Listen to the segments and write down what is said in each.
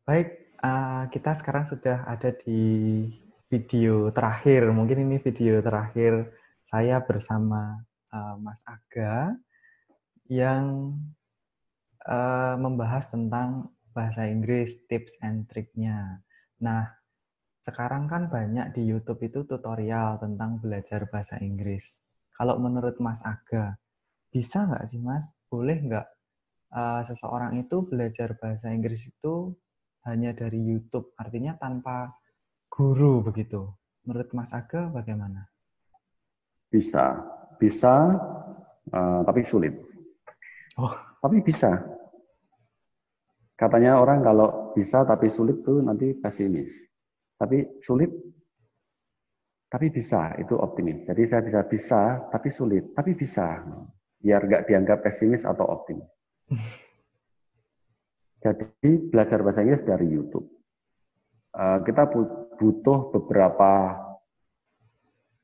Baik, kita sekarang sudah ada di video terakhir. Mungkin ini video terakhir saya bersama Mas Aga yang membahas tentang bahasa Inggris, tips and triknya. Nah, sekarang kan banyak di YouTube itu tutorial tentang belajar bahasa Inggris. Kalau menurut Mas Aga, bisa nggak sih Mas? Boleh nggak seseorang itu belajar bahasa Inggris itu hanya dari YouTube, artinya tanpa guru begitu. Menurut Mas Aga bagaimana? Bisa, bisa, tapi sulit. Oh, Tapi bisa. Katanya orang kalau bisa tapi sulit tuh nanti pesimis. Tapi sulit, tapi bisa, itu optimis. Jadi saya bisa, tapi sulit, tapi bisa. Biar nggak dianggap pesimis atau optimis. Jadi belajar bahasa Inggris dari YouTube. Kita butuh beberapa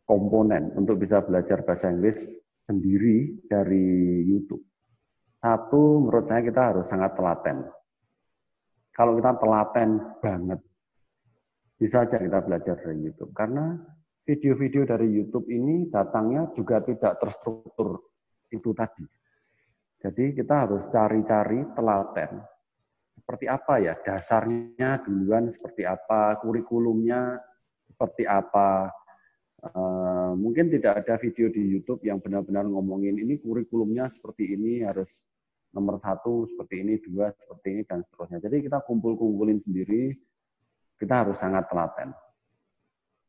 komponen untuk bisa belajar bahasa Inggris sendiri dari YouTube. Satu, menurut saya kita harus sangat telaten. Kalau kita telaten banget, bisa aja kita belajar dari YouTube. Karena video-video dari YouTube ini datangnya juga tidak terstruktur itu tadi. Jadi kita harus cari-cari telaten. Seperti apa ya, dasarnya duluan seperti apa, kurikulumnya seperti apa. Mungkin tidak ada video di YouTube yang benar-benar ngomongin ini kurikulumnya seperti ini, harus nomor 1 seperti ini, 2 seperti ini, dan seterusnya. Jadi kita kumpul-kumpulin sendiri, kita harus sangat telaten.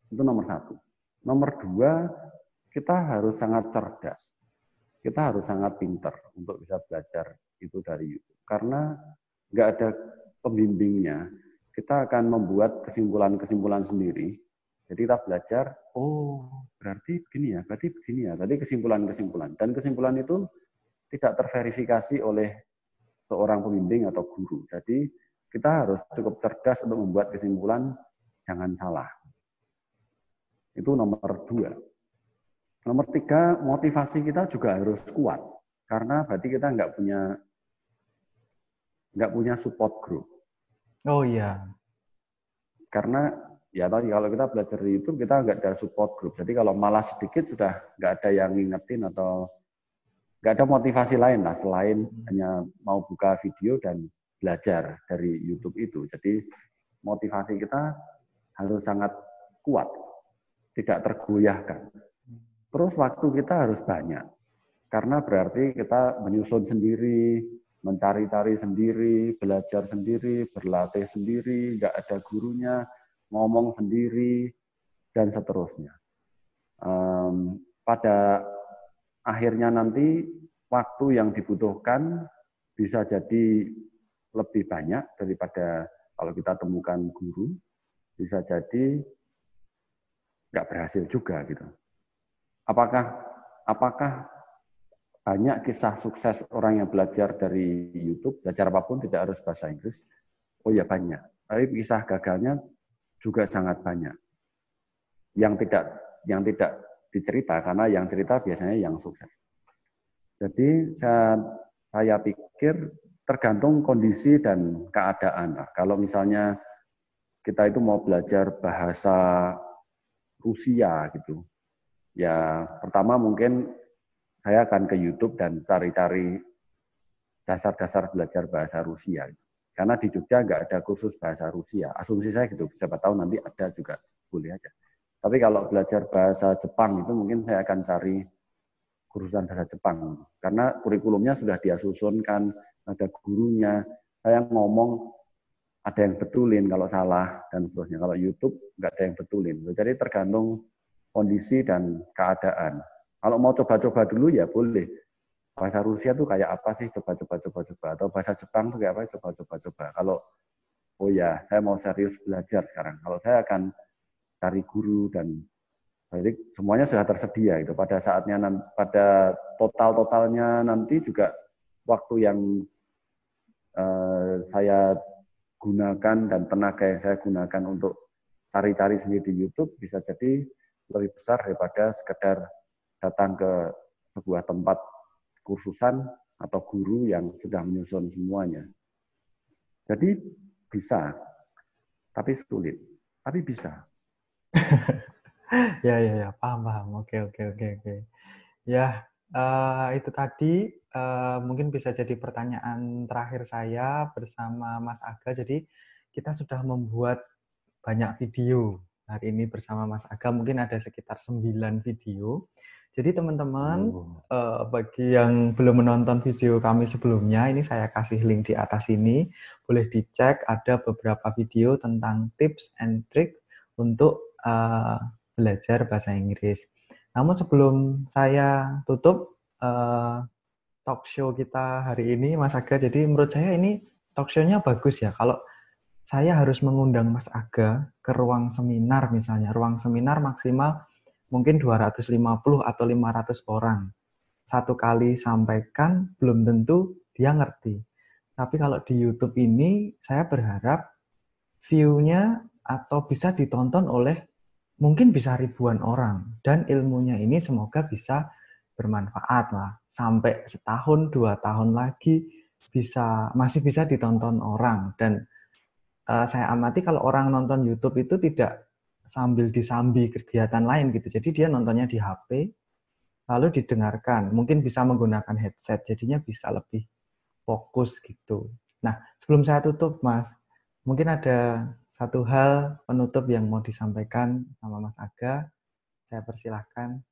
Itu nomor 1. Nomor 2, kita harus sangat cerdas. Kita harus sangat pinter untuk bisa belajar itu dari YouTube. Karena nggak ada pembimbingnya, kita akan membuat kesimpulan-kesimpulan sendiri. Jadi kita belajar, oh berarti begini ya, berarti begini ya. Tadi kesimpulan-kesimpulan. Dan kesimpulan itu tidak terverifikasi oleh seorang pembimbing atau guru. Jadi kita harus cukup cerdas untuk membuat kesimpulan, jangan salah. Itu nomor 2. Nomor 3, motivasi kita juga harus kuat. Karena berarti kita nggak punya support group. oh iya. Karena ya tadi kalau kita belajar di YouTube kita nggak ada support group. Jadi kalau malas sedikit sudah nggak ada yang ngingetin atau nggak ada motivasi lain lah selain hanya mau buka video dan belajar dari YouTube itu. Jadi motivasi kita harus sangat kuat, tidak tergoyahkan. Terus waktu kita harus banyak, karena berarti kita menyusun sendiri, mencari-cari sendiri, belajar sendiri, berlatih sendiri, nggak ada gurunya, ngomong sendiri, dan seterusnya. Pada akhirnya nanti waktu yang dibutuhkan bisa jadi lebih banyak daripada kalau kita temukan guru, bisa jadi nggak berhasil juga gitu. Apakah banyak kisah sukses orang yang belajar dari YouTube, belajar apapun tidak harus bahasa Inggris? Oh ya banyak. Tapi kisah gagalnya juga sangat banyak. Yang tidak dicerita karena yang cerita biasanya yang sukses. Jadi saya pikir tergantung kondisi dan keadaan. Nah, kalau misalnya kita itu mau belajar bahasa Rusia gitu, ya pertama mungkin saya akan ke YouTube dan cari-cari dasar-dasar belajar bahasa Rusia. Karena di Jogja nggak ada kursus bahasa Rusia. Asumsi saya gitu, siapa tahu nanti ada juga, boleh aja. Tapi kalau belajar bahasa Jepang itu mungkin saya akan cari kursusan bahasa Jepang. Karena kurikulumnya sudah dia susunkan, ada gurunya. Saya ngomong, ada yang betulin kalau salah, dan seterusnya. Kalau YouTube nggak ada yang betulin. Jadi tergantung kondisi dan keadaan. Kalau mau coba-coba dulu ya boleh. Bahasa Rusia tuh kayak apa sih? Coba-coba. Atau bahasa Jepang tuh kayak apa? Coba-coba. Kalau, oh ya, saya mau serius belajar sekarang. Kalau saya akan cari guru dan jadi semuanya sudah tersedia itu pada saatnya, pada totalnya nanti juga waktu yang saya gunakan dan tenaga yang saya gunakan untuk cari-cari sendiri di YouTube bisa jadi lebih besar daripada sekedar datang ke sebuah tempat kursusan atau guru yang sudah menyusun semuanya. Jadi Bisa, tapi sulit. Tapi bisa. Ya, paham. Oke. Ya, itu tadi mungkin bisa jadi pertanyaan terakhir saya bersama Mas Aga. Jadi kita sudah membuat banyak video hari ini bersama Mas Aga. Mungkin ada sekitar 9 video. Jadi teman-teman, bagi yang belum menonton video kami sebelumnya, ini saya kasih link di atas ini. Boleh dicek, ada beberapa video tentang tips and trick untuk belajar bahasa Inggris. Namun sebelum saya tutup talk show kita hari ini, Mas Aga, jadi menurut saya ini talk show-nya bagus ya. Kalau saya harus mengundang Mas Aga ke ruang seminar misalnya, ruang seminar maksimal mungkin 250 atau 500 orang. Satu kali sampaikan, belum tentu dia ngerti. Tapi kalau di YouTube ini, saya berharap view-nya atau bisa ditonton oleh mungkin bisa ribuan orang. Dan ilmunya ini semoga bisa bermanfaat lah. Sampai setahun, 2 tahun lagi masih bisa ditonton orang. Dan saya amati kalau orang nonton YouTube itu tidak sambil disambi kegiatan lain gitu. Jadi dia nontonnya di HP, lalu didengarkan. Mungkin bisa menggunakan headset, jadinya bisa lebih fokus gitu. Nah, sebelum saya tutup, Mas, mungkin ada satu hal penutup yang mau disampaikan sama Mas Aga. Saya persilahkan.